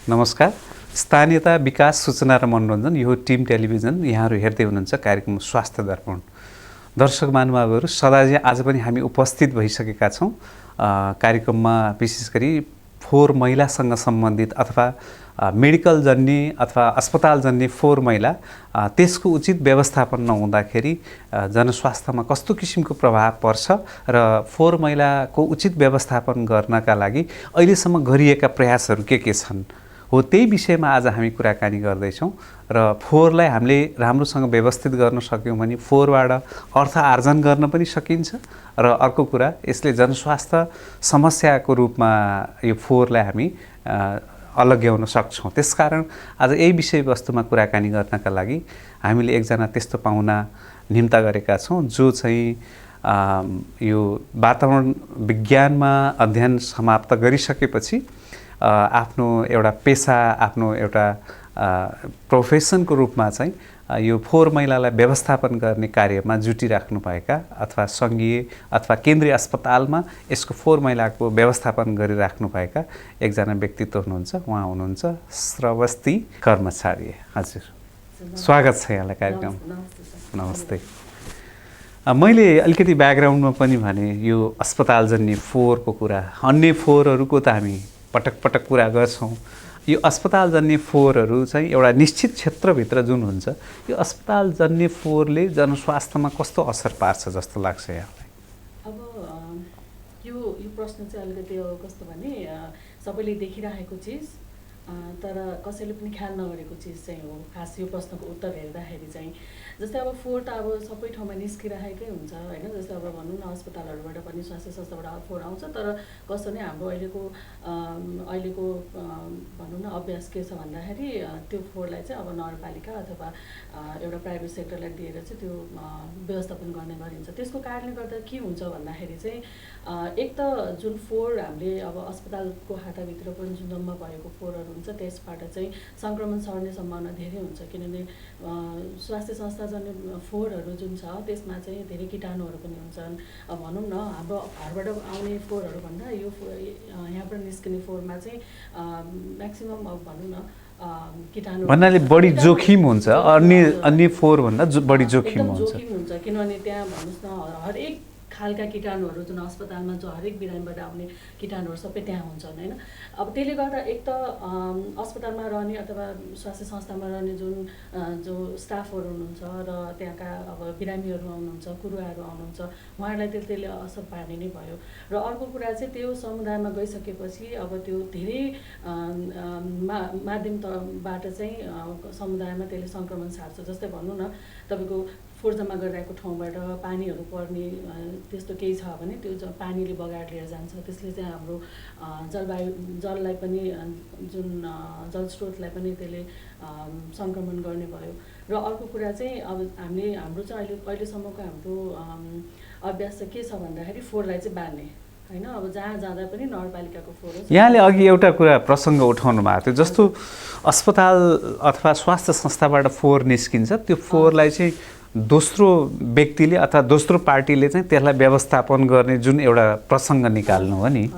नमस्कार। स्थानीयता विकास सूचना र मनोरञ्जन यो टिम टेलिभिजन यहाँहरू हेर्दै हुनुहुन्छ कार्यक्रम स्वास्थ्य दर्पण। दर्शक महानुभावहरू सदाझै आज पनि हामी उपस्थित भइसकेका छौँ। कार्यक्रममा विशेष गरी फोहोर मैलासँग सम्बन्धित अथवा मेडिकल जन्य अथवा अस्पताल जन्य फोहोर मैला त्यसको उचित व्यवस्थापन नहुँदाखेरि जनस्वास्थ्यमा कस्तो किसिमको प्रभाव पर्छ र फोहोर मैलाको उचित व्यवस्थापन गर्नका लागि अहिलेसम्म गरिएका प्रयासहरू के छन् हो त्यही विषयमा आज हामी कुराकानी गर्दैछौँ। र फोहोरलाई हामीले राम्रोसँग व्यवस्थित गर्न सक्यौँ भने फोहोरबाट अर्थ आर्जन गर्न पनि सकिन्छ र अर्को कुरा यसले जनस्वास्थ्य समस्याको रूपमा यो फोहोरलाई हामी अलग्याउन सक्छौँ। त्यसकारण आज यही विषयवस्तुमा कुराकानी गर्नका लागि हामीले एकजना त्यस्तो पाहुना निम्ता गरेका छौँ जो चाहिँ यो वातावरण विज्ञानमा अध्ययन समाप्त गरिसकेपछि आफ्नो एउटा पेसा आफ्नो एउटा प्रोफेसनको रूपमा चाहिँ यो फोहोर मैलालाई व्यवस्थापन गर्ने कार्यमा जुटिराख्नुभएका अथवा सङ्घीय अथवा केन्द्रीय अस्पतालमा यसको फोहोर मैलाको व्यवस्थापन गरिराख्नुभएका एकजना व्यक्तित्व हुनुहुन्छ। उहाँ हुनुहुन्छ श्रवस्ती कर्मचारी। हजुर, स्वागत छ यहाँलाई कार्यक्रम। नमस्ते। मैले अलिकति ब्याकग्राउन्डमा पनि भने यो अस्पतालजन्य फोहोरको कुरा, अन्य फोहोरहरूको त हामी पटक पटक कुरा गर्छौँ। यो अस्पतालजन्य फोहोरहरू चाहिँ एउटा निश्चित क्षेत्रभित्र जुन हुन्छ, यो अस्पतालजन्य फोहोरले जनस्वास्थ्यमा कस्तो असर पार्छ जस्तो लाग्छ यहाँलाई? अब यो प्रश्न चाहिँ अलिकति कस्तो भने सबैले देखिरहेको चिज तर कसैले पनि ख्याल नगरेको चिज चाहिँ हो। खास यो प्रश्नको उत्तर हेर्दाखेरि चाहिँ जस्तै अब फोहोर त अब सबै ठाउँमा निस्किरहेकै हुन्छ होइन। जस्तै अब भनौँ न अस्पतालहरूबाट पनि स्वास्थ्य संस्थाबाट फोहोर आउँछ, तर कस्तो नै हाम्रो अहिलेको भनौँ न अभ्यास के छ भन्दाखेरि त्यो फोहोरलाई चाहिँ अब नगरपालिका अथवा एउटा प्राइभेट सेक्टरलाई दिएर चाहिँ त्यो व्यवस्थापन गर्ने गरिन्छ। त्यसको कारणले गर्दा के हुन्छ भन्दाखेरि चाहिँ एक त जुन फोहोर हामीले अब अस्पतालको हाताभित्र पनि जुन जम्मा भएको फोहोरहरू हुन्छ त्यसबाट चाहिँ सङ्क्रमण सर्ने सम्भावना धेरै हुन्छ। किनभने स्वास्थ्य संस्थाजन्य फोहोरहरू जुन छ त्यसमा चाहिँ धेरै कीटाणुहरू पनि हुन्छन्। अब भनौँ न हाम्रो घरबाट आउने फोहोरहरू भन्दा यो यहाँबाट निस्किने फोहोरमा चाहिँ म्याक्सिमम् अब भनौँ न कीटाणु भन्नाले बढी जोखिम हुन्छ। अन्य फोहोर भन्दा बढी जोखिम हुन्छ किनभने त्यहाँ भन्नुहोस् न हरेक खालका कीटाणुहरू जुन अस्पतालमा जो हरेक बिरामीबाट आउने कीटाणुहरू सबै त्यहाँ हुन्छन् होइन। अब त्यसले गर्दा एक त अस्पतालमा रहने अथवा स्वास्थ्य संस्थामा रहने जो स्टाफहरू हुनुहुन्छ र त्यहाँका अब बिरामीहरू आउनुहुन्छ, कुरुवाहरू आउनुहुन्छ, उहाँहरूलाई त्यसले असर पार्ने नै भयो। र अर्को कुरा चाहिँ त्यो समुदायमा गइसकेपछि अब त्यो धेरै माध्यमबाट चाहिँ समुदायमा त्यसले सङ्क्रमण सार्छ। जस्तै भनौँ न तपाईँको फोहोर जम्मा गरिरहेको ठाउँबाट पानीहरू पर्ने त्यस्तो केही छ भने त्यो पानीले बगाएर लिएर जान्छ। त्यसले चाहिँ हाम्रो जललाई पनि जुन जलस्रोतलाई पनि त्यसले सङ्क्रमण गर्ने भयो। र अर्को कुरा चाहिँ अब हाम्रो चाहिँ अहिलेसम्मको हाम्रो अभ्यास चाहिँ के छ भन्दाखेरि फोहोरलाई चाहिँ बार्ने होइन। अब जहाँ जाँदा पनि नगरपालिकाको फोहोर। यहाँले अघि एउटा कुरा प्रसङ्ग उठाउनु भएको थियो, जस्तो अस्पताल अथवा स्वास्थ्य संस्थाबाट फोहोर निस्किन्छ, त्यो फोहोरलाई चाहिँ दोस्रो व्यक्तिले अथवा दोस्रो पार्टीले चाहिँ त्यसलाई व्यवस्थापन गर्ने जुन एउटा प्रसङ्ग निकाल्नु हो नि,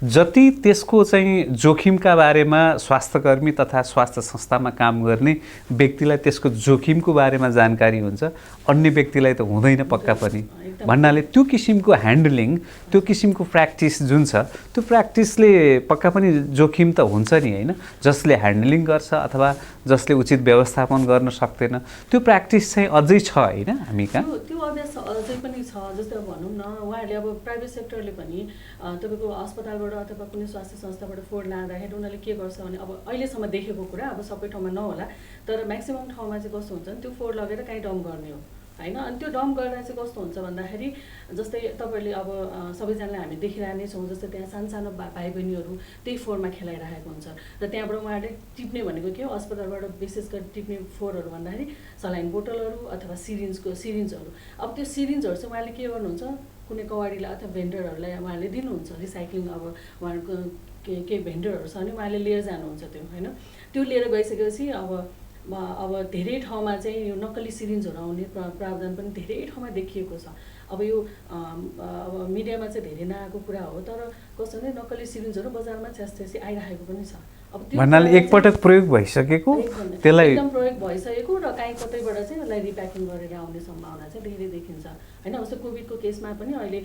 जति त्यसको चाहिँ जोखिमका बारेमा स्वास्थ्यकर्मी तथा स्वास्थ्य संस्थामा काम गर्ने व्यक्तिलाई त्यसको जोखिमको बारेमा जानकारी हुन्छ, अन्य व्यक्तिलाई त हुँदैन पक्का पनि। भन्नाले त्यो किसिमको ह्यान्डलिङ, त्यो किसिमको प्र्याक्टिस जुन छ त्यो प्र्याक्टिसले पक्का पनि जोखिम त हुन्छ नि होइन। जसले ह्यान्डलिङ गर्छ अथवा जसले उचित व्यवस्थापन गर्न सक्दैन त्यो प्र्याक्टिस चाहिँ अझै छ होइन हामी कहाँ। त्यो अभ्यास अझै पनि छ। जस्तै अब भनौँ न उहाँहरूले अब प्राइभेट सेक्टरले पनि तपाईँको अस्पतालबाट अथवा कुनै स्वास्थ्य संस्थाबाट फोहोर लाँदाखेरि उनीहरूले के गर्छ भने अब अहिलेसम्म देखेको कुरा अब सबै ठाउँमा नहोला तर म्याक्सिमम् ठाउँमा चाहिँ कस्तो हुन्छ भने त्यो फोहोर लगेर कहीँ डम्प गर्ने हो होइन। अनि त्यो डम्प गर्दा चाहिँ कस्तो हुन्छ भन्दाखेरि जस्तै तपाईँहरूले अब सबैजनाले हामी देखिरहने नै छौँ, जस्तै त्यहाँ सानो भाइ बहिनीहरू त्यही फोहोरमा खेलाइरहेको हुन्छ र त्यहाँबाट उहाँहरूले टिप्ने भनेको के हो, अस्पतालबाट विशेष गरी टिप्ने फोहोरहरू भन्दाखेरि सलाइन बोतलहरू अथवा सिरिन्जहरू। अब त्यो सिरिन्जहरू चाहिँ उहाँले के गर्नुहुन्छ, कुनै कवाडीलाई अथवा भेन्डरहरूलाई उहाँले दिनुहुन्छ। रिसाइक्लिङ अब उहाँहरूको केही भेन्डरहरू छ भने उहाँले लिएर जानुहुन्छ त्यो होइन। त्यो लिएर गइसकेपछि अब धेरै ठाउँमा चाहिँ यो नक्कली सिरिन्जहरू आउने प्रावधान पनि धेरै ठाउँमा देखिएको छ। अब यो अब मिडियामा चाहिँ धेरै नआएको कुरा हो, तर कस्तो भने नक्कली सिरिन्जहरू बजारमा छ्यासी आइरहेको पनि छ अब त्यो भन्नाले कुरालाई एकपटक प्रयोग भइसकेको एकदम त्यसलाई एकदम प्रयोग भइसकेको र काहीँ कतैबाट चाहिँ यसलाई रिप्याकिङ गरेर आउने सम्भावना चाहिँ धेरै देखिन्छ होइन। जस्तो कोभिडको केसमा पनि अहिले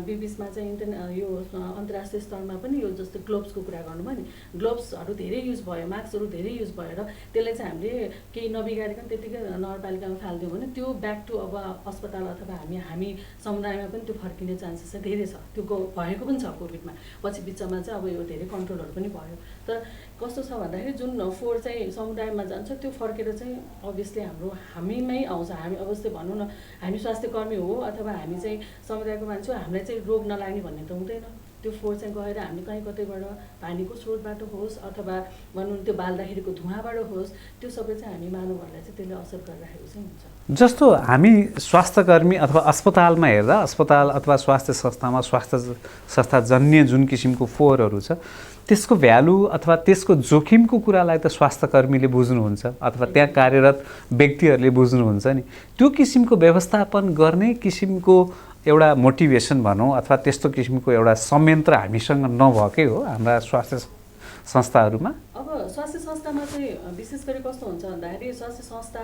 बिबिसमा चाहिँ यो अन्तर्राष्ट्रिय स्तरमा पनि यो जस्तो ग्लोभ्सको कुरा गर्नुभयो नि, ग्लोभ्सहरू धेरै युज भयो, मास्कहरू धेरै युज भयो र त्यसलाई चाहिँ हामीले केही नबिगारिकन त्यतिकै नगरपालिकामा फालिदियौँ भने त्यो ब्याक टु अब अस्पताल अथवा हामी समुदायमा पनि त्यो फर्किने चान्सेस चाहिँ धेरै छ। त्यो भएको पनि छ कोभिडमा, पछि बिचमा चाहिँ अब यो धेरै कन्ट्रोलहरू पनि भयो। तर कस्तो छ भन्दाखेरि जुन फोहोर चाहिँ समुदायमा जान्छ त्यो फर्केर चाहिँ अभियसली हामीमै आउँछ। हामी अवश्य भनौँ न, हामी स्वास्थ्य कर्मी हो अथवा हामी चाहिँ समुदायको मान्छे हो, हामीलाई चाहिँ रोग नलाग्ने भन्ने त हुँदैन। त्यो फोहोर चाहिँ गएर हामी कहीँ कतैबाट पानीको स्रोतबाट होस् अथवा भनौँ त्यो बाल्दाखेरिको धुवाँबाट होस्, त्यो सबै चाहिँ हामी मानवहरूलाई चाहिँ त्यसले असर गरिरहेको चाहिँ हुन्छ। जस्तो हामी स्वास्थ्यकर्मी अथवा अस्पतालमा हेर्दा अस्पताल अथवा स्वास्थ्य संस्थामा स्वास्थ्य संस्थाजन्य जुन किसिमको फोहोरहरू छ त्यसको भ्यालु अथवा त्यसको जोखिमको कुरालाई त स्वास्थ्यकर्मीले बुझ्नुहुन्छ अथवा त्यहाँ कार्यरत व्यक्तिहरूले बुझ्नुहुन्छ नि। त्यो किसिमको व्यवस्थापन गर्ने किसिमको एउटा मोटिभेसन भनौँ अथवा त्यस्तो किसिमको एउटा संयन्त्र हामीसँग नभएकै हो हाम्रा स्वास्थ्य संस्थाहरूमा। अब स्वास्थ्य संस्थामा चाहिँ विशेष गरी कस्तो हुन्छ भन्दाखेरि स्वास्थ्य संस्था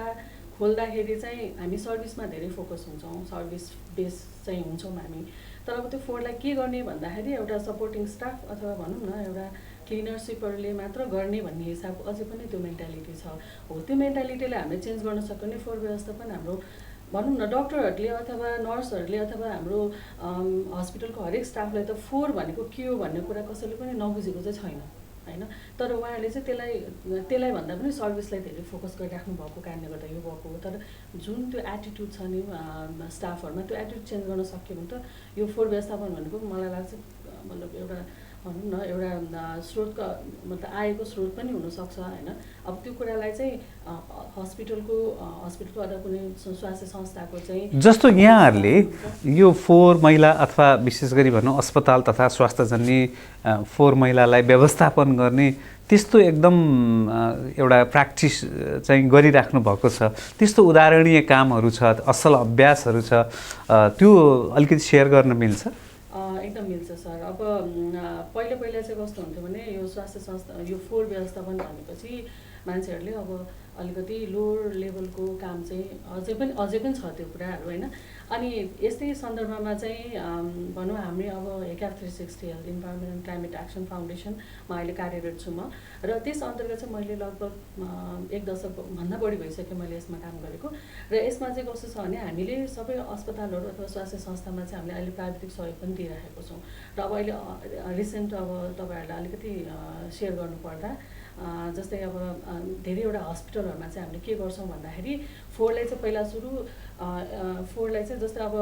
खोल्दाखेरि चाहिँ हामी सर्भिसमा धेरै फोकस हुन्छौँ, सर्भिस बेस चाहिँ हुन्छौँ हामी। तर अब त्यो फोहोरलाई के गर्ने भन्दाखेरि एउटा सपोर्टिङ स्टाफ अथवा भनौँ न एउटा क्लिनर स्विपरले मात्र गर्ने भन्ने हिसाबको अझै पनि त्यो मेन्टालिटी छ। हो, त्यो मेन्टालिटीलाई हामीले चेन्ज गर्न सक्यो भने फोहोर व्यवस्थापन हाम्रो भनौँ न डक्टरहरूले अथवा नर्सहरूले अथवा हाम्रो हस्पिटलको हरेक स्टाफलाई त फोहोर भनेको के हो भन्ने कुरा कसैले पनि नबुझेको चाहिँ छैन होइन। तर उहाँहरूले चाहिँ त्यसलाई भन्दा पनि सर्भिसलाई धेरै फोकस गरिराख्नु भएको कारणले गर्दा यो भएको हो। तर जुन त्यो एटिट्युड छ नि स्टाफहरूमा, त्यो एटिट्युड चेन्ज गर्न सक्यो भने त यो फोहोर व्यवस्थापन भनेको मलाई लाग्छ मतलब एउटा भनौँ न एउटा स्रोतका मतलब आयको स्रोत पनि हुनसक्छ होइन। अब त्यो कुरालाई चाहिँ हस्पिटलको अथवा कुनै स्वास्थ्य संस्थाको चाहिँ जस्तो यहाँहरूले यो फोहोर मैला अथवा विशेष गरी भनौँ अस्पताल तथा स्वास्थ्यजन्य फोहोर मैलालाई व्यवस्थापन गर्ने त्यस्तो एकदम एउटा प्र्याक्टिस चाहिँ गरिराख्नु भएको छ, त्यस्तो उदाहरणीय कामहरू छ, असल अभ्यासहरू छ, त्यो अलिकति सेयर गर्न मिल्छ? एकदम मिल्छ सर। अब पहिला चाहिँ कस्तो हुन्थ्यो भने यो स्वास्थ्य संस्था यो फोहोर व्यवस्थापन भनेपछि मान्छेहरूले अब अलिकति लोवर लेभलको काम चाहिँ अझै पनि छ त्यो कुराहरू होइन। अनि यस्तै सन्दर्भमा चाहिँ भनौँ हामी अब HECAF 360 health environment and climate action फाउन्डेसनमा अहिले कार्यरत छु म। र त्यस अन्तर्गत चाहिँ मैले लगभग 1 दशकभन्दा बढी भइसक्यो मैले यसमा काम गरेको। र यसमा चाहिँ कस्तो छ भने हामीले सबै अस्पतालहरू अथवा स्वास्थ्य संस्थामा चाहिँ हामीले अहिले प्राविधिक सहयोग पनि दिइरहेको छौँ। र अब अहिले रिसेन्ट अब तपाईँहरूलाई अलिकति सेयर गर्नुपर्दा जस्तै अब धेरैवटा हस्पिटलहरूमा चाहिँ हामीले के गर्छौँ भन्दाखेरि फोहोरलाई चाहिँ पहिला सुरु फोहोरलाई चाहिँ जस्तै अब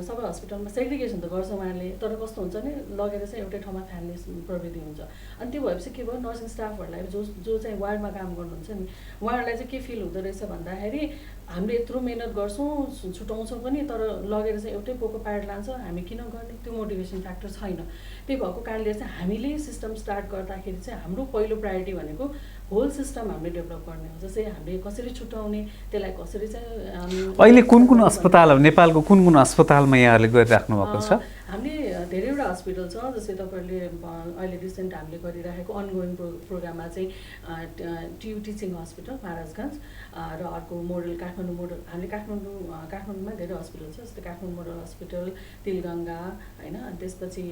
सबै हस्पिटलमा सेग्रिगेसन त गर्छ उहाँहरूले, तर कस्तो हुन्छ भने लगेर चाहिँ एउटै ठाउँमा फ्याल्ने प्रविधि हुन्छ। अनि त्यो भएपछि के भयो नर्सिङ स्टाफहरूलाई जो चाहिँ वार्डमा काम गर्नुहुन्छ नि उहाँहरूलाई चाहिँ के फिल हुँदो रहेछ भन्दाखेरि हामीले यत्रो मिहिनेत गर्छौँ छुटाउँछौँ पनि तर लगेर चाहिँ एउटै पोको पारेर लान्छ, हामी किन गर्ने, त्यो मोटिभेसन फ्याक्टर छैन। त्यही भएको कारणले चाहिँ हामीले सिस्टम स्टार्ट गर्दाखेरि चाहिँ हाम्रो पहिलो प्रायोरिटी भनेको होल सिस्टम हामीले डेभलप गर्ने हो। जस्तै हामीले कसरी छुट्याउने, त्यसलाई कसरी चाहिँ अहिले कुन अस्पताल नेपालको कुन अस्पतालमा यहाँहरूले गरिराख्नु भएको छ? हामीले धेरैवटा हस्पिटल छ। जस्तै तपाईँहरूले अहिले रिसेन्ट हामीले गरिरहेको अनगोइङ प्रोग्राममा चाहिँ टियु टिचिङ हस्पिटल महाराजगञ्ज र अर्को मोडल काठमाडौँ मोडल, हामीले काठमाडौँमा धेरै हस्पिटल छ। जस्तै काठमाडौँ मोडल हस्पिटल, तिलगङ्गा होइन, अनि त्यसपछि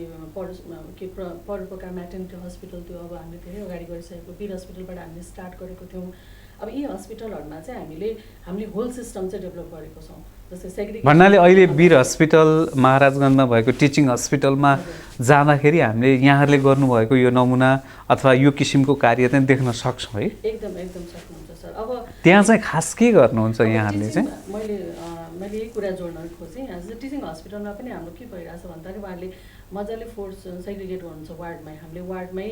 परोपकार म्याटर्निटी हस्पिटल त्यो अब हामीले धेरै अगाडि गरिसकेको, वीर हस्पिटलबाट हामीले स्टार्ट गरेको थियौँ। अब यी हस्पिटलहरूमा चाहिँ हामीले होल सिस्टम चाहिँ डेभलप गरेको छौँ। जस्तै सेग्रिगेसन भन्नाले अहिले वीर हस्पिटल महाराजगञ्जमा भएको टिचिङ हस्पिटलमा जाँदाखेरि हामीले यहाँहरूले गर्नुभएको यो नमुना अथवा यो किसिमको कार्य चाहिँ देख्न सक्छौँ है? एकदम सक्नुहुन्छ सर। अब त्यहाँ चाहिँ खास के गर्नुहुन्छ यहाँहरूले चाहिँ? मैले यही कुरा जोड्न खोजेँ। जस्तै टिचिङ हस्पिटलमा पनि हाम्रो के भइरहेछ भन्दाखेरि उहाँहरूले मजाले फोर्स सेग्रिगेट गर्नुहुन्छ वार्डमै। हामीले वार्डमै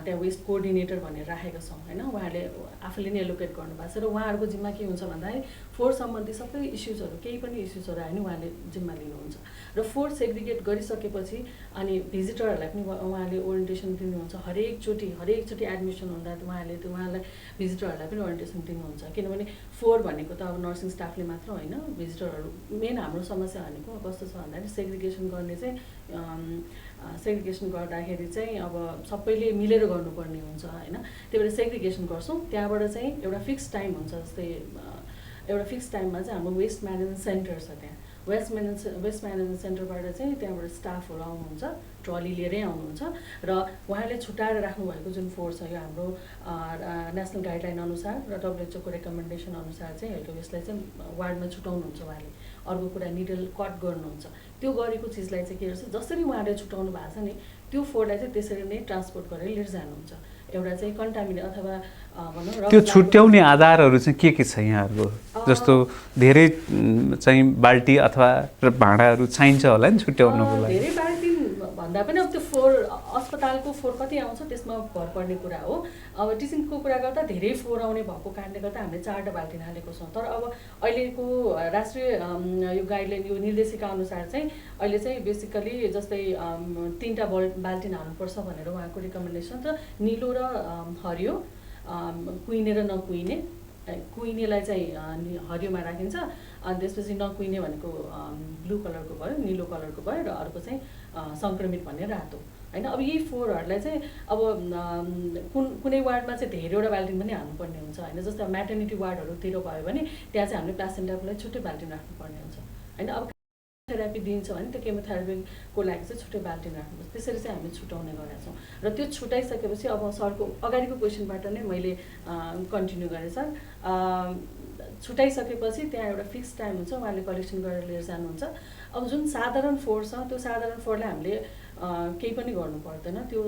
त्यहाँ वेस्ट कोअर्डिनेटर भनेर राखेका छौँ होइन। उहाँहरूले आफूले नै एलोकेट गर्नुभएको छ र उहाँहरूको जिम्मा के हुन्छ भन्दाखेरि फोहोर सम्बन्धी सबै इस्युजहरू केही पनि इस्युजहरू आयो भने उहाँले जिम्मा लिनुहुन्छ। र फोहोर सेग्रिगेट गरिसकेपछि अनि भिजिटरहरूलाई पनि उहाँले ओरिएन्टेसन दिनुहुन्छ। हरेकचोटि एडमिसन हुँदा उहाँलाई भिजिटरहरूलाई पनि ओरिएन्टेसन दिनुहुन्छ। किनभने फोहोर भनेको त अब नर्सिङ स्टाफले मात्र होइन, भिजिटरहरू मेन हाम्रो समस्या भनेको कस्तो छ भन्दाखेरि सेग्रिगेसन गर्ने चाहिँ सेग्रिगेसन गर्दाखेरि चाहिँ अब सबैले मिलेर गर्नुपर्ने हुन्छ होइन। त्यही भएर सेग्रिगेसन गर्छौँ, त्यहाँबाट चाहिँ एउटा फिक्स टाइम हुन्छ, जस्तै एउटा फिक्स टाइममा चाहिँ हाम्रो वेस्ट म्यानेजमेन्ट सेन्टर छ, त्यहाँ वेस्ट म्यानेजमेन्ट सेन्टरबाट चाहिँ त्यहाँबाट स्टाफहरू आउनुहुन्छ, ट्रली लिएरै आउनुहुन्छ र उहाँले छुट्याएर राख्नुभएको जुन फोहोर छ यो हाम्रो नेसनल गाइडलाइन अनुसार र WHO को रेकमेन्डेसन अनुसार चाहिँ हेल्थ वेस्टलाई चाहिँ वार्डमा छुटाउनुहुन्छ उहाँले। अर्को कुरा निडल कट गर्नुहुन्छ, त्यो गरेको चिजलाई चाहिँ के गर्छ, जसरी उहाँले छुटाउनु भएको छ नि त्यो फोहोरलाई चाहिँ त्यसरी नै ट्रान्सपोर्ट गरेर लिएर जानुहुन्छ। एउटा चाहिँ कन्टामिनेट अथवा भनौँ त्यो छुट्याउने आधारहरू चाहिँ के छ यहाँहरूको? जस्तो धेरै चाहिँ बाल्टी अथवा भाँडाहरू चाहिन्छ होला नि छुट्याउनको लागि? धेरै बाल्टी भन्दा पनि अब त्यो फोहोर अस्पतालको फोहोर कति आउँछ त्यसमा भर पर्ने कुरा हो। अब टिचिङको कुरा गर्दा धेरै फोहोर आउने भएको कारणले गर्दा हामीले 4वटा बाल्टिन हालेको छौँ। तर अब अहिलेको राष्ट्रिय यो गाइडलाइन यो निर्देशिका अनुसार चाहिँ अहिले चाहिँ बेसिकली जस्तै 3टा बाल्टिन हाल्नुपर्छ भनेर उहाँको रिकमेन्डेसन छ। निलो र हरियो, कुहिने र नकुहिने, कुहिनेलाई चाहिँ हरियोमा राखिन्छ, अनि त्यसपछि नकुहिने भनेको ब्लू कलरको भयो, निलो कलरको भयो, र अर्को चाहिँ सङ्क्रमित भन्ने रातो होइन। अब यी फोहोरहरूलाई चाहिँ अब कुनै वार्डमा चाहिँ धेरैवटा बाल्टिन पनि हाल्नुपर्ने हुन्छ होइन। जस्तै अब म्याटर्निटी वार्डहरूतिर भयो भने त्यहाँ चाहिँ हामीले प्लासेन्टालाई छुट्टै बाल्टिन राख्नुपर्ने हुन्छ होइन। अब केमोथेरापी दिन्छ भने त्यो केमोथेरापीको लागि चाहिँ छुट्टै बाल्टिन राख्नुपर्छ, त्यसरी चाहिँ हामीले छुट्याउने गरेका छौँ। र त्यो छुट्याइसकेपछि अब सरको अगाडिको क्वेसनबाट नै मैले कन्टिन्यू गरेँ सर। छुट्याइसकेपछि त्यहाँ एउटा फिक्स टाइम हुन्छ, उहाँले कलेक्सन गरेर लिएर जानुहुन्छ। अब जुन साधारण फोहोर छ त्यो साधारण फोहोरलाई हामीले केही पनि गर्नु पर्दैन, त्यो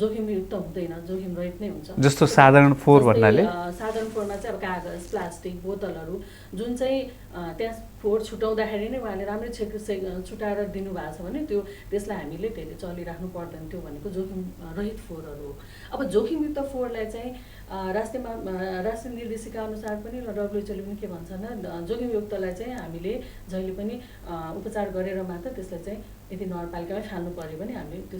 जोखिमयुक्त हुँदैन, जोखिम रहित नै हुन्छ। जस्तो साधारण फोहोर भन्नाले साधारण फोहोरमा चाहिँ अब कागज, प्लास्टिक, बोतलहरू जुन चाहिँ त्यहाँ फोहोर छुटाउँदाखेरि नै उहाँले राम्रै छुटाएर दिनुभएको छ भने त्यो त्यसलाई हामीले धेरै चलिराख्नु पर्दैन, त्यो भनेको जोखिम रहित फोहोरहरू हो। अब जोखिमयुक्त फोहोरलाई चाहिँ राष्ट्रिय निर्देशिका अनुसार पनि र WHO ले पनि के भन्छ न, जोखिमयुक्तलाई चाहिँ हामीले जहिले पनि उपचार गरेर मात्र त्यसलाई चाहिँ यदि नगरपालिकामै फाल्नु पऱ्यो भने हामीले त्यो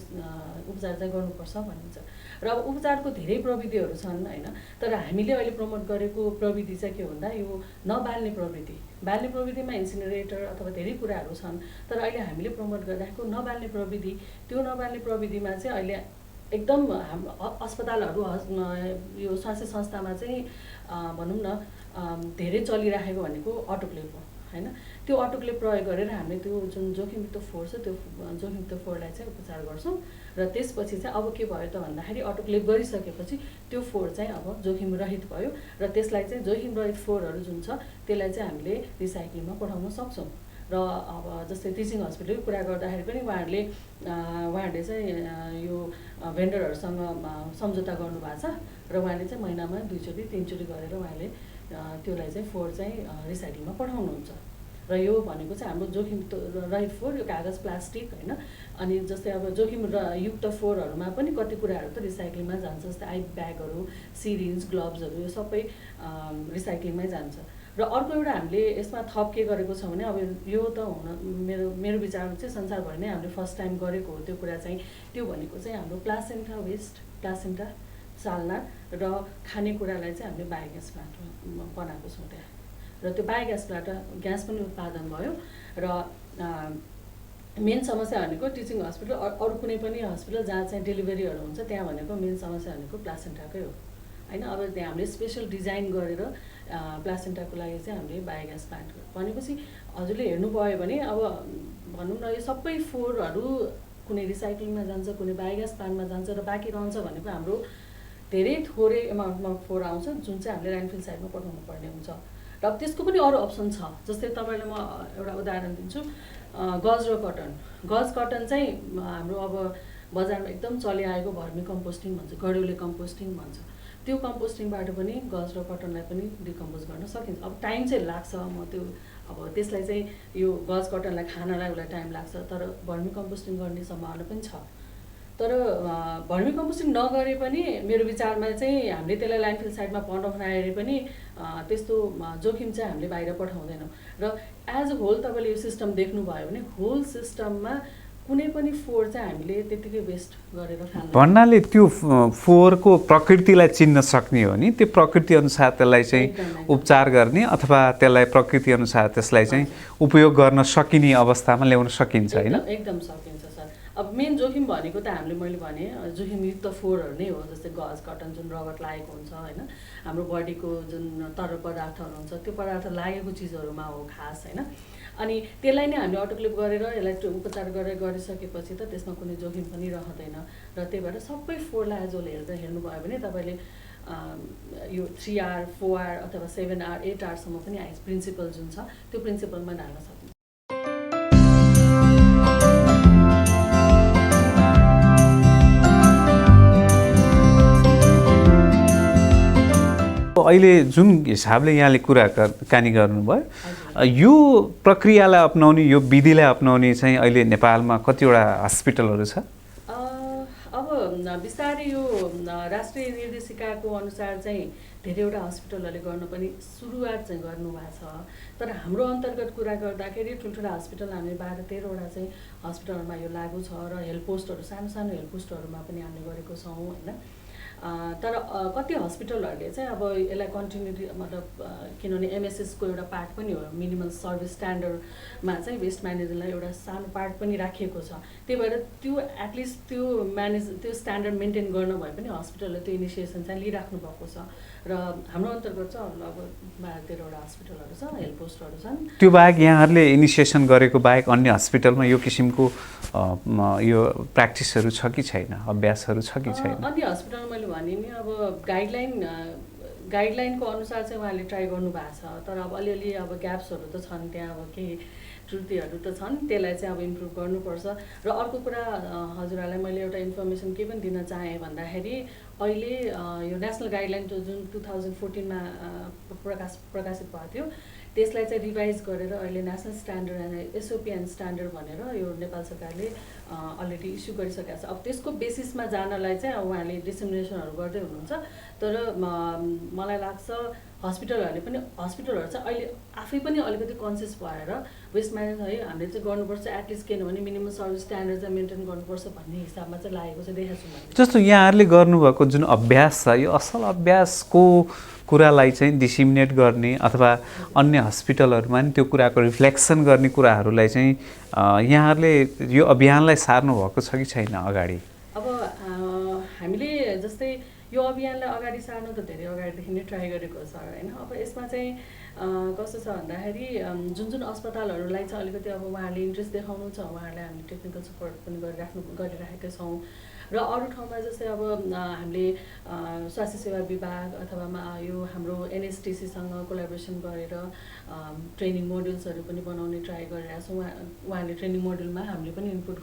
उपचार चाहिँ गर्नुपर्छ भनिन्छ। र अब उपचारको धेरै प्रविधिहरू छन् होइन, तर हामीले अहिले प्रमोट गरेको प्रविधि चाहिँ के भन्दा यो नबाल्ने प्रविधि, बाल्ने प्रविधिमा इन्सिनरेटर अथवा धेरै कुराहरू छन्, तर अहिले हामीले प्रमोट गरिरहेको नबाल्ने प्रविधि, त्यो नबाल्ने प्रविधिमा चाहिँ अहिले एकदम हाम्रो अस्पतालहरू यो स्वास्थ्य संस्थामा चाहिँ भनौँ न धेरै चलिराखेको भनेको अटोक्लेभ हो होइन। त्यो अटोक्लेभ प्रयोग गरेर हामीले त्यो जुन जोखिमयुक्त फोहोर छ त्यो जोखिमयुक्त फोहोरलाई चाहिँ उपचार गर्छौँ। र त्यसपछि चाहिँ अब के भयो त भन्दाखेरि अटोक्लेभ गरिसकेपछि त्यो फोहोर चाहिँ अब जोखिम रहित भयो र त्यसलाई चाहिँ जोखिम रहित फोहोरहरू जुन छ त्यसलाई चाहिँ हामीले रिसाइक्लिङमा पठाउन सक्छौँ। र अब जस्तै टिचिङ हस्पिटलको कुरा गर्दाखेरि पनि उहाँहरूले चाहिँ यो भेन्डरहरूसँग सम्झौता गर्नुभएको छ र उहाँले चाहिँ महिनामा 2चोटि 3चोटि गरेर उहाँले त्यसलाई चाहिँ फोहोर चाहिँ रिसाइक्लिङमा पठाउनुहुन्छ। र यो भनेको चाहिँ हाम्रो जोखिम रहित फोहोर, यो कागज, प्लास्टिक होइन। अनि जस्तै अब जोखिम युक्त फोहोरहरूमा पनि कति कुराहरू त रिसाइक्लिङमा जान्छ, जस्तै आई ब्यागहरू, सिरिन्ज, ग्लोभ्सहरू यो सबै रिसाइक्लिङमै जान्छ। र अर्को एउटा हामीले यसमा थप के गरेको छ भने अब यो त मेरो विचारमा चाहिँ संसारभरि नै हामीले फर्स्ट टाइम गरेको हो त्यो कुरा चाहिँ, त्यो भनेको चाहिँ हाम्रो प्लासेन्टा वेस्ट, प्लासेन्टा, सालना र खानेकुरालाई चाहिँ हामीले बायोग्यास प्लान्ट बनाएको छौँ त्यहाँ। र त्यो बायोग्यासबाट ग्यास पनि उत्पादन भयो। र मेन समस्या भनेको टिचिङ हस्पिटल अरू कुनै पनि हस्पिटल जहाँ चाहिँ डेलिभरीहरू हुन्छ त्यहाँ भनेको मेन समस्या भनेको प्लासेन्टाकै हो होइन। अब त्यहाँ हामीले स्पेसल डिजाइन गरेर प्लासेन्टाको लागि चाहिँ हामीले बायोग्यास प्लान्ट भनेपछि हजुरले हेर्नुभयो भने अब भनौँ न यो सबै फोहोरहरू कुनै रिसाइक्लिङमा जान्छ, कुनै बायोग्यास प्लान्टमा जान्छ र बाँकी रहन्छ भनेको हाम्रो धेरै थोरै एमाउन्टमा फोहोर आउँछ जुन चाहिँ हामीले ल्यान्डफिल साइडमा पठाउनु पर्ने हुन्छ। र अब त्यसको पनि अरू अप्सन छ, जस्तै तपाईँलाई म एउटा उदाहरण दिन्छु, गज र कटन। गज कटन चाहिँ हाम्रो अब बजारमा एकदम चलिआएको भर्मी कम्पोस्टिङ भन्छ, गड्युले कम्पोस्टिङ भन्छ। त्यो कम्पोस्टिङबाट पनि गज र कटनलाई पनि डिकम्पोज गर्न सकिन्छ। अब टाइम चाहिँ लाग्छ, म त्यो अब त्यसलाई चाहिँ यो गज कटनलाई खानलाई उसलाई टाइम लाग्छ, तर भर्मी कम्पोस्टिङ गर्ने सम्भावना पनि छ। तर भर्मी कम्पोस्टिङ नगरे पनि मेरो विचारमा चाहिँ हामीले त्यसलाई ल्यान्डफिल साइडमा पठाउँदाखेरि पनि त्यस्तो जोखिम चाहिँ हामीले बाहिर पठाउँदैनौँ। र एज अ होल तपाईँले यो सिस्टम देख्नुभयो भने होल सिस्टममा कुनै पनि फोहोर चाहिँ हामीले त्यतिकै वेस्ट गरेर खानु भन्नाले त्यो फोहोरको प्रकृतिलाई चिन्न सक्ने हो नि, त्यो प्रकृति अनुसार त्यसलाई चाहिँ उपचार गर्ने अथवा त्यसलाई प्रकृति अनुसार त्यसलाई चाहिँ उपयोग गर्न सकिने अवस्थामा ल्याउन सकिन्छ होइन? एकदम सकिन्छ सर। अब मेन जोखिम भनेको त मैले भने जोखिमयुक्त फोहोरहरू नै हो, जस्तै गज कटन जुन रगत लागेको हुन्छ होइन, हाम्रो बडीको जुन तरल पदार्थहरू हुन्छ त्यो पदार्थ लागेको चिजहरूमा हो खास होइन। अनि त्यसलाई नै हामीले अटोक्लेभ गरेर यसलाई उपचार गरेर गरिसकेपछि त त्यसमा कुनै जोखिम पनि रहँदैन। र त्यही भएर सबै फोहोरलाई एजोल हेर्नुभयो भने तपाईँले यो 3R 4R अथवा 7R 8Rसम्म पनि आइस प्रिन्सिपल जुन छ त्यो प्रिन्सिपलमा ढाल्न सक्नुहुन्छ। अहिले जुन हिसाबले यहाँले कुराकानी गर्नुभयो, यो प्रक्रियालाई अपनाउने, यो विधिलाई अपनाउने चाहिँ अहिले नेपालमा कतिवटा हस्पिटलहरू छ? अब बिस्तारै यो राष्ट्रिय निर्देशिकाको अनुसार चाहिँ धेरैवटा हस्पिटलहरूले गर्न पनि सुरुवात चाहिँ गर्नुभएको छ। तर हाम्रो अन्तर्गत कुरा गर्दाखेरि ठुल्ठुला हस्पिटल हामीले 12-13वटा चाहिँ हस्पिटलहरूमा यो लागू छ र हेल्थ पोस्टहरू सानो सानो हेल्थ पोस्टहरूमा पनि हामीले गरेको छौँ होइन। तर कति हस्पिटलहरूले चाहिँ अब यसलाई कन्टिन्युटी मतलब किनभने एमएसएसको एउटा पार्ट पनि हो, मिनिमम सर्भिस स्ट्यान्डर्डमा चाहिँ वेस्ट म्यानेजमेन्टलाई एउटा सानो पार्ट पनि राखिएको छ। त्यही भएर त्यो एटलिस्ट त्यो स्ट्यान्डर्ड मेन्टेन गर्न भए पनि हस्पिटलले त्यो इनिसिएसन चाहिँ लिइराख्नु भएको छ। र हाम्रो अन्तर्गत चाहिँ लगभग 12-13वटा हस्पिटलहरू छ, हेल्थ पोस्टहरू छन्। त्यो बाहेक यहाँहरूले इनिसिएसन गरेको बाहेक अन्य हस्पिटलमा यो किसिमको यो प्र्याक्टिसहरू छ कि छैन, अभ्यासहरू छ कि छैन? अन्य हस्पिटलमा मैले भने नि अब गाइडलाइनको अनुसार चाहिँ उहाँले ट्राई गर्नुभएको छ। तर अब अलिअलि अब ग्याप्सहरू त छन्, त्यहाँ अब केही त्रुटिहरू त छन्, त्यसलाई चाहिँ अब इम्प्रुभ गर्नुपर्छ। र अर्को कुरा हजुरहरूलाई मैले एउटा इन्फर्मेसन के पनि दिन चाहेँ भन्दाखेरि अहिले यो नेसनल गाइडलाइन जुन 2014मा प्रकाशित भएको थियो त्यसलाई चाहिँ रिभाइज गरेर अहिले national standard and SOP and standard भनेर यो नेपाल सरकारले अलरेडी इस्यु गरिसकेको छ। अब त्यसको बेसिसमा जानलाई चाहिँ अब उहाँले डिसेमिनेसनहरू गर्दै हुनुहुन्छ। तर मलाई लाग्छ हस्पिटलहरू चाहिँ अहिले आफै पनि अलिकति कन्सियस भएर वेस्ट म्यानेजमेन्ट है हामीले चाहिँ गर्नुपर्छ, एटलिस्ट किनभने मिनिमम सर्भिस स्ट्यान्डर्ड चाहिँ मेन्टेन गर्नुपर्छ भन्ने हिसाबमा चाहिँ लागेको चाहिँ देखेको छु मैले। जस्तो यहाँहरूले गर्नुभएको जुन अभ्यास छ, यो असल अभ्यासको कुरालाई चाहिँ डिसिमिनेट गर्ने अथवा अन्य हस्पिटलहरूमा पनि त्यो कुराको रिफ्लेक्सन गर्ने कुराहरूलाई चाहिँ यहाँहरूले यो अभियानलाई सार्नु भएको छ कि छैन अगाडि? अब हामीले जस्तै यो अभियानलाई अगाडि सार्नु त धेरै अगाडिदेखि नै ट्राई गरेको छ होइन। अब यसमा चाहिँ कस्तो छ भन्दाखेरि जुन अस्पतालहरूलाई चाहिँ अलिकति अब उहाँहरूले इन्ट्रेस्ट देखाउनुहुन्छ, उहाँहरूलाई हामीले टेक्निकल सपोर्ट पनि गरिराखेका छौँ। र अरू ठाउँमा जस्तै अब हामीले स्वास्थ्य सेवा विभाग अथवा यो हाम्रो एनएसटिसीसँग कोलाबोरेसन गरेर ट्रेनिङ मोड्युल्सहरू पनि बनाउने ट्राई गरिरहेको छौँ। उहाँहरूले ट्रेनिङ मोड्युलमा हामीले पनि इनपुट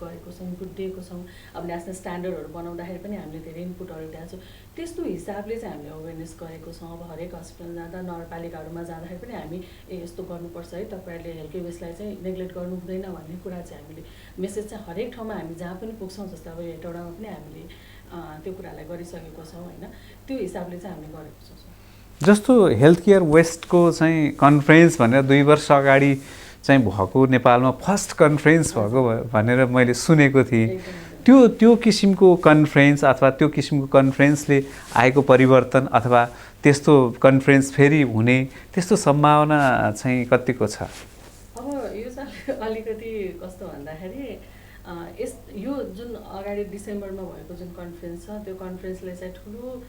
दिएको छौँ। अब नेसनल स्ट्यान्डर्डहरू बनाउँदाखेरि पनि हामीले धेरै इनपुटहरू दिएको छौँ। त्यस्तो हिसाबले चाहिँ हामीले अवेरनेस गरेको छौँ। अब हरेक हस्पिटल जाँदा नगरपालिकाहरूमा जाँदाखेरि पनि हामी यस्तो गर्नुपर्छ है, तपाईँहरूले हेल्थ वेस्टलाई चाहिँ नेग्लेक्ट गर्नु हुँदैन भन्ने कुरा चाहिँ हामीले मेसेज चाहिँ हरेक ठाउँमा हामी जहाँ पनि पुग्छौँ, जस्तै अब हेटौडामा पनि हामीले त्यो कुरालाई गरिसकेको छौँ होइन। त्यो हिसाबले चाहिँ हामीले गरेको छौँ। जस्तो हेल्थ केयर वेस्टको चाहिँ कन्फरेन्स भनेर 2 वर्ष अगाडि चाहिँ भएको नेपालमा फर्स्ट कन्फरेन्स भएको भनेर मैले सुनेको थिएँ। त्यो किसिमको कन्फरेन्स अथवा त्यो किसिमको कन्फरेन्सले आएको परिवर्तन अथवा त्यस्तो कन्फरेन्स फेरि हुने त्यस्तो सम्भावना चाहिँ कतिको छ? अब यो चाहिँ अलिकति कस्तो भन्दाखेरि यो जुन अगाडि डिसेम्बरमा भएको जुन कन्फरेन्स छ त्यो कन्फरेन्सले चाहिँ ठुलो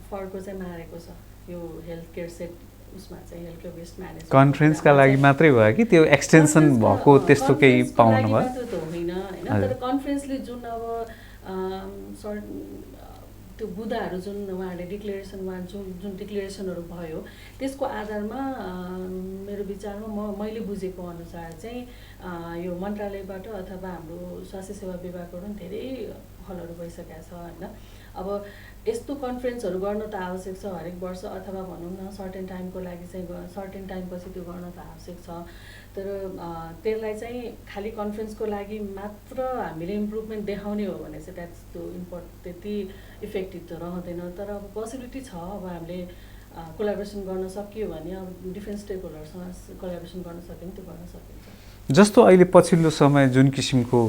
फर्को चाहिँ मारेको छ। यो हेल्थ केयर उसमा चाहिँ हेल्थ केयर वेस्ट म्यानेजमेन्ट कन्फरेन्सका लागि मात्रै भयो कि त्यो एक्सटेन्सन भएको त्यस्तो केही पाउनु भयो? होइन होइन, तर कन्फरेन्सले जुन अब त्यो बुदाहरू जुन उहाँहरूले जुन डिक्लेरेसनहरू भयो त्यसको आधारमा मेरो विचारमा मैले बुझेको अनुसार चाहिँ यो मन्त्रालयबाट अथवा हाम्रो स्वास्थ्य सेवा विभागबाट धेरै पहलहरू भइसकेको छ होइन। अब यस्तो कन्फरेन्सहरू गर्न त आवश्यक छ हरेक वर्ष अथवा भनौँ न सर्टेन टाइमको लागि चाहिँ सर्टेन टाइमपछि त्यो गर्न त आवश्यक छ। तर त्यसलाई चाहिँ खालि कन्फरेन्सको लागि मात्र हामीले इम्प्रुभमेन्ट देखाउने हो भने चाहिँ त्यति इफेक्टिभ त रहँदैन। तर अब पोसिबिलिटी छ, अब हामीले कोलाबोरेसन गर्न सकियो भने अब डिफ्रेन्ट स्टेक होल्डरसँग कोलाबोरेसन गर्न सक्यो भने त्यो गर्न सकिन्छ। जस्तो अहिले पछिल्लो समय जुन किसिमको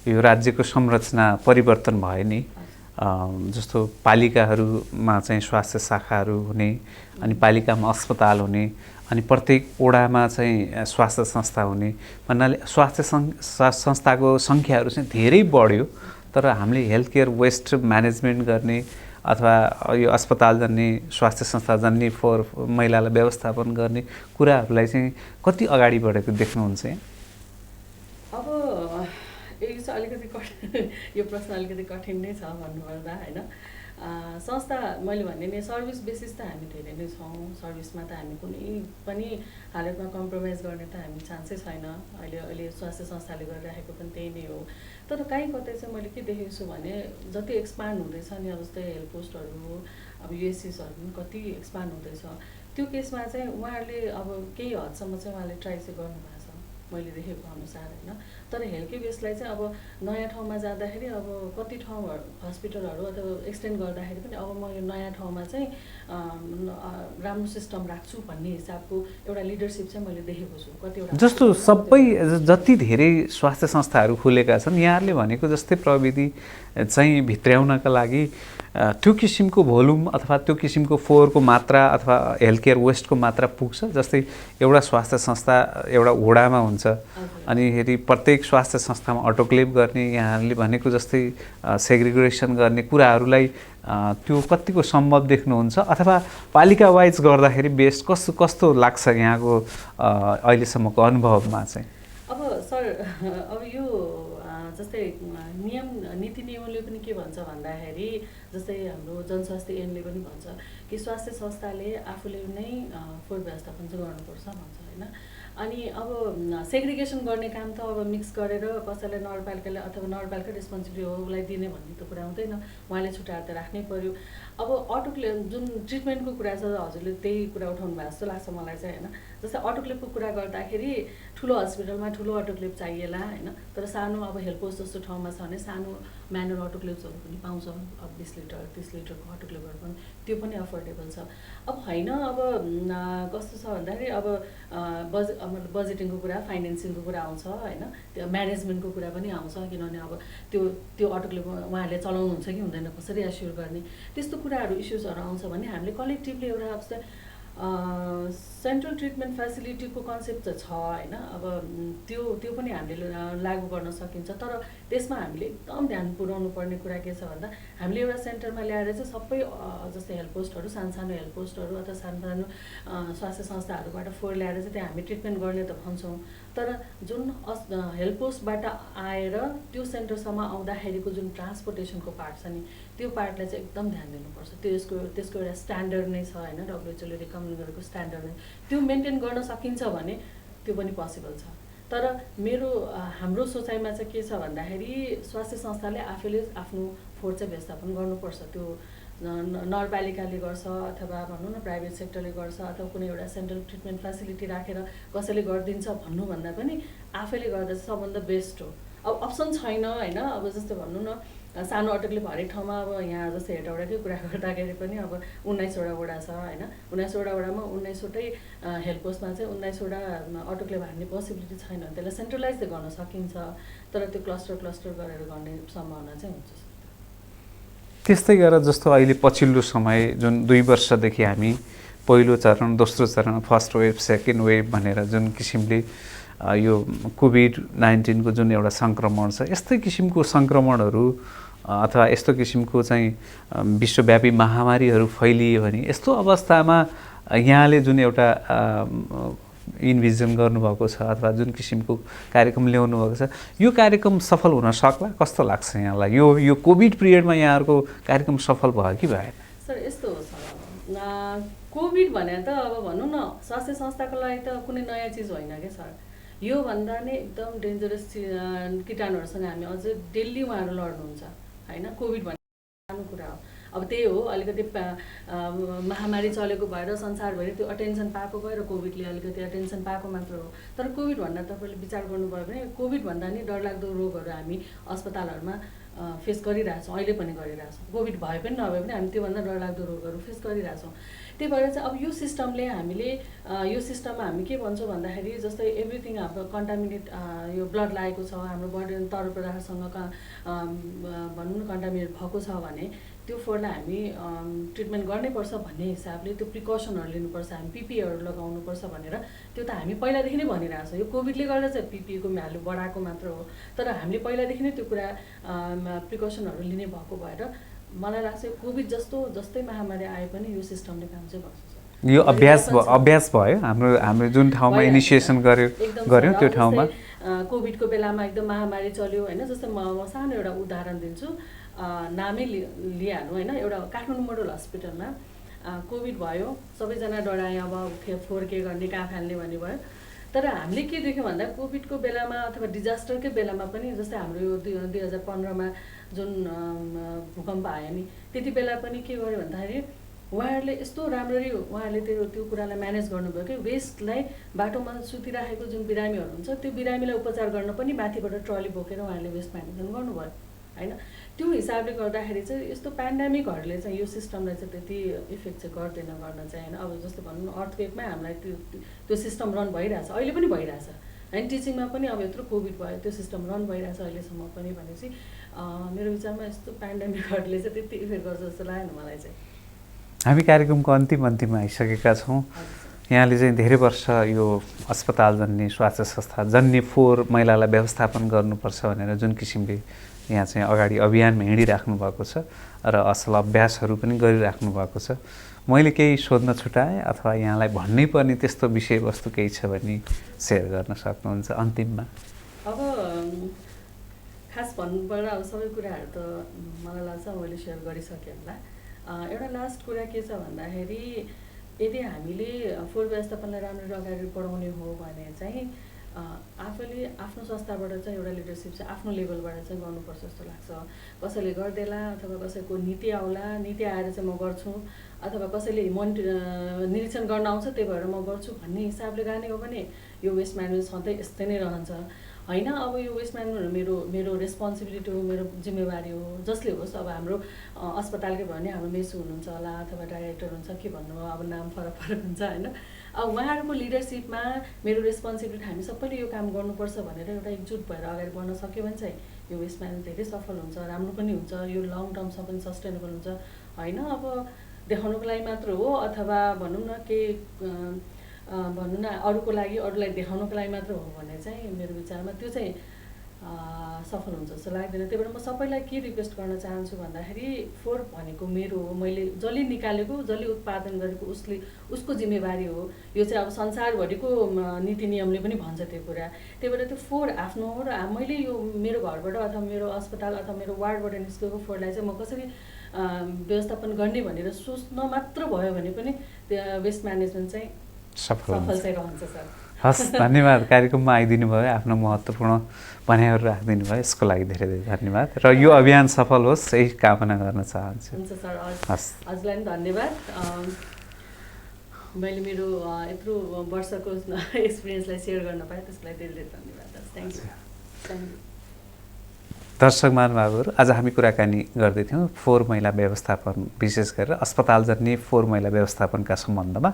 यो राज्यको संरचना परिवर्तन भयो नि, जस्तो पालिकाहरूमा चाहिँ स्वास्थ्य शाखाहरू हुने, अनि पालिकामा अस्पताल हुने, अनि प्रत्येक वडामा चाहिँ स्वास्थ्य संस्था हुने भन्नाले स्वास्थ्य संस्थाको सङ्ख्याहरू चाहिँ धेरै बढ्यो। तर हामीले हेल्थ केयर वेस्ट म्यानेजमेन्ट गर्ने अथवा यो अस्पताल जाने, स्वास्थ्य संस्था जाने, फोहोर मैलालाई व्यवस्थापन गर्ने कुराहरूलाई चाहिँ कति अगाडि बढेको देख्नुहुन्छ? अब यो चाहिँ अलिकति कठिन, यो प्रश्न अलिकति कठिन नै छ भन्नुपर्दा होइन। संस्था मैले भने नि सर्भिस बेसिस त हामी धेरै नै छौँ। सर्भिसमा त हामी कुनै पनि हालतमा कम्प्रोमाइज गर्ने त हामी चान्सै छैन। अहिले स्वास्थ्य संस्थाले गरिरहेको पनि त्यही नै हो। तर कहीँ कतै चाहिँ मैले के देखेको छु भने जति एक्सपान्ड हुँदैछ नि, अब जस्तै हेल्थ पोस्टहरू, अब युएसएसहरू पनि कति एक्सपान्ड हुँदैछ, त्यो केसमा चाहिँ उहाँहरूले अब केही हदसम्म चाहिँ उहाँले ट्राई चाहिँ गर्नुभएको छ मैले देखेको अनुसार होइन। तर हेल्थ केयर बेसलाई चाहिँ अब नयाँ ठाउँमा जाँदाखेरि अब कति ठाउँहरू हस्पिटलहरू अथवा एक्सटेन्ड गर्दाखेरि पनि अब म यो नयाँ ठाउँमा चाहिँ राम्रो सिस्टम राख्छु भन्ने हिसाबको एउटा लिडरसिप चाहिँ मैले देखेको छु कतिवटा। जस्तो सबै जति धेरै स्वास्थ्य संस्थाहरू खुलेका छन्, यहाँहरूले भनेको जस्तै प्रविधि चाहिँ भित्र्याउनका लागि त्यो किसिमको भोल्युम अथवा त्यो किसिमको फोहोरको मात्रा अथवा हेल्थ केयर वेस्टको मात्रा पुग्छ? जस्तै एउटा स्वास्थ्य संस्था एउटा वडामा हुन्छ, अनि फेरि प्रत्येक स्वास्थ्य संस्थामा अटोक्लेभ गर्ने, यहाँहरूले भनेको जस्तै सेग्रिगेसन गर्ने कुराहरूलाई त्यो कतिको सम्भव देख्नुहुन्छ? अथवा पालिका वाइज गर्दाखेरि बेस्ट कस्तो कस्तो लाग्छ यहाँको अहिलेसम्मको अनुभवमा चाहिँ? अब सर, अब यो जस्तै नियम नीति नियमले पनि के भन्छ भन्दाखेरि, जस्तै हाम्रो जनस्वास्थ्य ऐनले पनि भन्छ कि स्वास्थ्य संस्थाले आफूले नै फोहोर व्यवस्थापन चाहिँ गर्नुपर्छ भन्छ होइन। अनि अब सेग्रिगेसन गर्ने काम त अब मिक्स गरेर कसैलाई नगरपालिकाले अथवा नगरपालिका रेस्पोन्सिबिलिटी हो उसलाई दिने भन्ने त कुरा हुँदैन, उहाँले छुट्याएर त राख्नै पर्यो। अब अटोक्लेभ जुन ट्रिटमेन्टको कुरा छ, हजुरले त्यही कुरा उठाउनु भएको जस्तो लाग्छ मलाई चाहिँ होइन। जस्तै अटोक्लेभको कुरा गर्दाखेरि ठुलो हस्पिटलमा ठुलो अटोक्लेभ चाहिएला होइन, तर सानो अब हेल्थ पोस्ट जस्तो ठाउँमा छ भने सानो म्यानुअल अटोक्लेभ्सहरू पनि पाउँछ। अब 20 लिटर 30 लिटरको अटोक्लेभहरू पनि त्यो पनि अफोर्डेबल छ। अब होइन, अब कस्तो छ भन्दाखेरि अब बजेटिङको कुरा, फाइनेन्सिङको कुरा आउँछ होइन, त्यो म्यानेजमेन्टको कुरा पनि आउँछ। किनभने अब त्यो अटोक्लेभ उहाँहरूले चलाउनुहुन्छ कि हुँदैन, कसरी एस्योर गर्ने, त्यस्तो कुराहरू इस्युजहरू आउँछ भने हामीले कलेक्टिभली एउटा जस्तै सेन्ट्रल ट्रिटमेन्ट फेसिलिटीको कन्सेप्ट चाहिँ छ होइन। अब त्यो पनि हामीले लागू गर्न सकिन्छ। तर त्यसमा हामीले एकदम ध्यान पुर्याउनु पर्ने कुरा के छ भन्दा, हामीले एउटा सेन्टरमा ल्याएर चाहिँ सबै जस्तै हेल्थ पोस्टहरू, सानो हेल्थ पोस्टहरू अथवा सानो स्वास्थ्य संस्थाहरूबाट फोहोर ल्याएर चाहिँ त्यहाँ हामी ट्रिटमेन्ट गर्ने त भन्छौँ, तर जुन हेल्थ पोस्टबाट आएर त्यो सेन्टरसम्म आउँदाखेरिको जुन ट्रान्सपोर्टेसनको पार्ट छ नि, त्यो पार्टलाई चाहिँ एकदम ध्यान दिनुपर्छ। त्यसको एउटा स्ट्यान्डर्ड नै छ होइन, डब्ल्युएचओले रिकमेन्ड गरेको स्ट्यान्डर्ड नै, त्यो मेन्टेन गर्न सकिन्छ भने त्यो पनि पोसिबल छ। तर हाम्रो सोचाइमा चाहिँ के छ भन्दाखेरि, स्वास्थ्य संस्थाले आफैले आफ्नो फोहोर चाहिँ व्यवस्थापन गर्नुपर्छ। त्यो नगरपालिकाले गर्छ अथवा भनौँ न प्राइभेट सेक्टरले गर्छ अथवा कुनै एउटा सेन्ट्रल ट्रिटमेन्ट फेसिलिटी राखेर कसैले गरिदिन्छ भन्नुभन्दा पनि आफैले गर्दा चाहिँ सबभन्दा बेस्ट हो। अब अप्सन छैन होइन। अब जस्तै भनौँ न सानो अटोक्लेभ हरेक ठाउँमा, अब यहाँ जस्तै हेटौडाकै कुरा गर्दाखेरि पनि अब 19वटा वडा छ होइन, 19वटा वडामा 19वटै हेल्थ पोस्टमा चाहिँ 19वटा अटोक्लेभ हान्ने पोसिबिलिटी छैन। त्यसलाई सेन्ट्रलाइज त गर्न सकिन्छ, तर त्यो क्लस्टर गरेर गर्ने सम्भावना चाहिँ हुन्छ। त्यस्तै गरेर जस्तो अहिले पछिल्लो समय जुन 2 वर्षदेखि हामी पहिलो चरण, दोस्रो चरण, फर्स्ट वेभ, सेकेन्ड वेभ भनेर जुन किसिमले यो कोभिड-19 को जुन एउटा सङ्क्रमण छ, यस्तै किसिमको सङ्क्रमणहरू अथवा यस्तो किसिमको चाहिँ विश्वव्यापी महामारीहरू फैलिए भने यस्तो अवस्थामा यहाँले जुन एउटा इन्भिजन गर्नुभएको छ अथवा जुन किसिमको कार्यक्रम ल्याउनु भएको छ, यो कार्यक्रम सफल हुन सक्ला? कस्तो लाग्छ यहाँलाई? यो कोभिड पिरियडमा यहाँहरूको कार्यक्रम सफल भयो कि भएन? सर यस्तो हो सर, कोभिड भने त अब भनौँ न स्वास्थ्य संस्थाको लागि त कुनै नयाँ चिज होइन क्या सर। यो भन्दा नै एकदम डेन्जरस कीटाणुहरूसँग हामी अझै डेली उहाँहरू लड्नुहुन्छ होइन। कोभिड भन्ने सानो कुरा हो। अब त्यही हो, अलिकति महामारी चलेको भएर संसारभरि त्यो अटेन्सन पाएको भएर कोभिडले अलिकति अटेन्सन पाएको मात्र हो। तर कोभिडभन्दा तपाईँले विचार गर्नुभयो भने कोभिडभन्दा नि डरलाग्दो रोगहरू हामी अस्पतालहरूमा फेस गरिरहेछौँ, अहिले पनि गरिरहेछौँ। कोभिड भए पनि नभए पनि हामी त्योभन्दा डरलाग्दो रोगहरू फेस गरिरहेछौँ। त्यही भएर चाहिँ अब यो सिस्टमले हामीले यो सिस्टममा हामी के भन्छौँ भन्दाखेरि जस्तै एभ्रिथिङ हाम्रो कन्टामिनेट यो ब्लड लागेको छ, हाम्रो बडी तरल पदार्थसँग भनौँ न कन्टामिनेट भएको छ भने त्यो फोहोरलाई हामी ट्रिटमेन्ट गर्नैपर्छ भन्ने हिसाबले त्यो प्रिकसनहरू लिनुपर्छ, हामी पिपिईहरू लगाउनुपर्छ भनेर त्यो त हामी पहिलादेखि नै भनिरहेको छ। यो कोभिडले गर्दा चाहिँ पिपिईको भ्यालु बढाएको मात्र हो, तर हामीले पहिलादेखि नै त्यो कुरा प्रिकसनहरू लिने भएको भएर मलाई लाग्छ कोभिड जस्तै महामारी आए पनि यो सिस्टमले काम चाहिँ गर्छ। यो अभ्यास भयो हाम्रो जुन ठाउँमा इनिसिएसन गर्यौँ त्यो ठाउँमा कोभिडको बेलामा एकदम महामारी चल्यो होइन। जस्तै म सानो एउटा उदाहरण दिन्छु, नामै लिइहाल्नु होइन। एउटा काठमाडौँ मोडल हस्पिटलमा कोभिड भयो, सबैजना डराए, अब फोहोर के गर्ने, कहाँ फाल्ने भन्ने भयो। तर हामीले के देख्यौँ भन्दा कोभिडको बेलामा अथवा डिजास्टरकै बेलामा पनि जस्तै हाम्रो यो 2015मा जुन भूकम्प आयो नि, त्यति बेला पनि के गर्यो भन्दाखेरि उहाँहरूले यस्तो राम्ररी उहाँहरूले त्यो कुरालाई म्यानेज गर्नुभयो कि वेस्टलाई बाटोमा सुतिराखेको जुन बिरामीहरू हुन्छ त्यो बिरामीलाई उपचार गर्न पनि माथिबाट ट्रली बोकेर उहाँहरूले वेस्ट म्यानेजमेन्ट गर्नुभयो होइन। त्यो हिसाबले गर्दाखेरि चाहिँ यस्तो पेन्डेमिकहरूले चाहिँ यो सिस्टमलाई चाहिँ त्यति इफेक्ट चाहिँ गर्दैन गर्न चाहिँ होइन। अब जस्तो भनौँ न अर्थक्वेकमै हामीलाई त्यो सिस्टम रन भइरहेछ, अहिले पनि भइरहेछ होइन। टिचिङमा पनि अब यत्रो कोभिड भयो त्यो सिस्टम रन भइरहेछ अहिलेसम्म पनि भनेपछि मेरो विचारमा यस्तो पेन्डेमिकहरूले चाहिँ त्यति इफेक्ट गर्छ जस्तो लागेन मलाई चाहिँ। हामी कार्यक्रमको अन्तिममा आइसकेका छौँ। यहाँले चाहिँ धेरै वर्ष यो अस्पताल जन्ने स्वास्थ्य संस्था जन्ने फोहोर मैलालाई व्यवस्थापन गर्नुपर्छ भनेर जुन किसिमले यहाँ चाहिँ अगाडि अभियानमा हिँडिराख्नु भएको छ र असल अभ्यासहरू पनि गरिराख्नु भएको छ। मैले केही सोध्न छुटाएँ अथवा यहाँलाई भन्नै पर्ने त्यस्तो विषयवस्तु केही छ भने सेयर गर्न सक्नुहुन्छ अन्तिममा? अब खास भन्नुपर्दा अब सबै कुराहरू त मलाई लाग्छ मैले सेयर गरिसकेँ होला। एउटा लास्ट कुरा के छ भन्दाखेरि यदि हामीले फोहोर व्यवस्थापनलाई राम्ररी अगाडि बढाउने हो भने चाहिँ आफूले आफ्नो संस्थाबाट चाहिँ एउटा लिडरसिप चाहिँ आफ्नो लेभलबाट चाहिँ गर्नुपर्छ जस्तो लाग्छ। कसैले गर्देला अथवा कसैको नीति आउला, नीति आएर चाहिँ म गर्छु, अथवा कसैले निरीक्षण गर्न आउँछ त्यही भएर म गर्छु भन्ने हिसाबले गर्ने हो भने यो वेस्ट म्यानेजमेन्ट सधैँ यस्तै नै रहन्छ होइन। अब यो वेस्ट म्यानेजमेन्ट मेरो रेस्पोन्सिबिलिटी हो, मेरो जिम्मेवारी हो, जसले होस्। अब हाम्रो अस्पतालकै भयो भने हाम्रो मेसु हुनुहुन्छ होला अथवा डाइरेक्टर हुन्छ, के भन्नु अब नाम फरक हुन्छ होइन। अब उहाँहरूको लिडरसिपमा मेरो रेस्पोन्सिबिलिटी हामी सबैले यो काम गर्नुपर्छ भनेर एउटा एकजुट भएर अगाडि बढ्न सक्यो भने चाहिँ यो वेस्ट म्यानेजमेन्ट धेरै सफल हुन्छ, राम्रो पनि हुन्छ, यो लङ टर्मसम्म पनि सस्टेनेबल हुन्छ होइन। अब देखाउनुको लागि मात्र हो अथवा भनौँ न के भनौँ न अरूको लागि अरूलाई देखाउनुको लागि मात्र हो भने चाहिँ मेरो विचारमा त्यो चाहिँ सफल हुन्छ जस्तो लाग्दैन। त्यही भएर म सबैलाई के रिक्वेस्ट गर्न चाहन्छु भन्दाखेरि फोहोर भनेको मेरो हो, मैले जसले निकालेको जसले उत्पादन गरेको उसको जिम्मेवारी हो। यो चाहिँ अब संसारभरिको नीति नियमले पनि भन्छ त्यो कुरा। त्यही भएर त्यो फोहोर आफ्नो हो र मैले यो मेरो घरबाट अथवा मेरो अस्पताल अथवा मेरो वार्डबाट निस्केको फोहोरलाई चाहिँ म कसरी व्यवस्थापन गर्ने भनेर सोच्न मात्र भयो भने पनि त्यो वेस्ट म्यानेजमेन्ट चाहिँ सफल चाहिँ रहन्छ सर। हस्, धन्यवाद। कार्यक्रममा आइदिनु भयो, आफ्नो महत्त्वपूर्ण भनाइहरू राखिदिनु भयो, यसको लागि धेरै धेरै धन्यवाद र यो अभियान सफल होस् यही कामना गर्न चाहन्छु। हुन्छ सर, हस्, हजुरलाई पनि धन्यवाद। मैले मेरो यत्रो वर्षको एक्सपिरियन्सलाई सेयर गर्न पाएँ त्यसको लागि धेरै धेरै धन्यवाद। Thank you. दर्शक महानुभावहरू, आज हामी कुराकानी गर्दैथ्यौँ फोहोर मैला व्यवस्थापन, विशेष गरेर अस्पताल जन्ने फोहोर मैला व्यवस्थापनका सम्बन्धमा।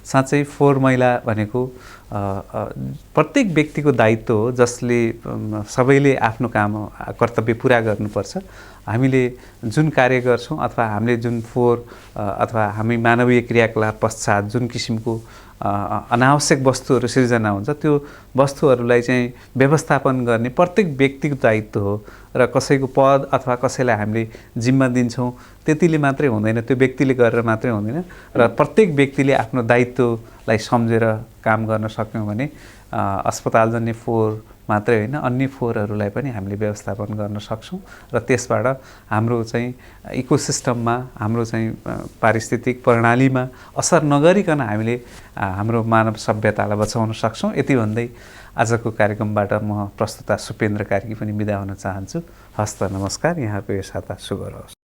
साँच्चै फोहोर मैला भनेको प्रत्येक व्यक्तिको दायित्व हो, जसले सबैले आफ्नो काम कर्तव्य पुरा गर्नुपर्छ। हामीले जुन कार्य गर्छौँ अथवा हामीले जुन फोहोर अथवा हामी मानवीय क्रियाकलाप पश्चात जुन किसिमको अनावश्यक वस्तुहरू सिर्जना हुन्छ त्यो वस्तुहरूलाई चाहिँ व्यवस्थापन गर्ने प्रत्येक व्यक्तिको दायित्व हो र कसैको पद अथवा कसैलाई हामीले जिम्मा दिन्छौँ त्यतिले मात्रै हुँदैन, त्यो व्यक्तिले गरेर मात्रै हुँदैन र प्रत्येक व्यक्तिले आफ्नो दायित्वलाई सम्झेर काम गर्न सक्यौँ भने अस्पताल जन्ने फोहोर मात्रै होइन अन्य फोहोरहरूलाई पनि हामीले व्यवस्थापन गर्न सक्छौँ र त्यसबाट हाम्रो चाहिँ इकोसिस्टममा हाम्रो चाहिँ पारिस्थितिक प्रणालीमा असर नगरिकन हामीले हाम्रो मानव सभ्यतालाई बचाउन सक्छौँ। यति भन्दै आजको कार्यक्रमबाट म प्रस्तुता सुपेन्द्र कार्की पनि बिदा हुन चाहन्छु। हस्त नमस्कार। यहाँको यो साता शुभ रहोस्।